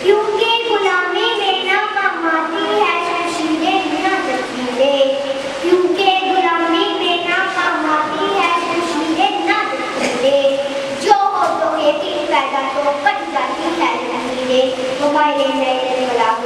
क्योंकि गुलामी में ना काम आती है शमशीरें ना तस्वीरें, क्योंकि गुलामी में ना काम आती है शमशीरें ना तस्वीरें, जो हो तो यकीन पैदा तो कट जाती है तस्वीरें, मोबाइल नए नए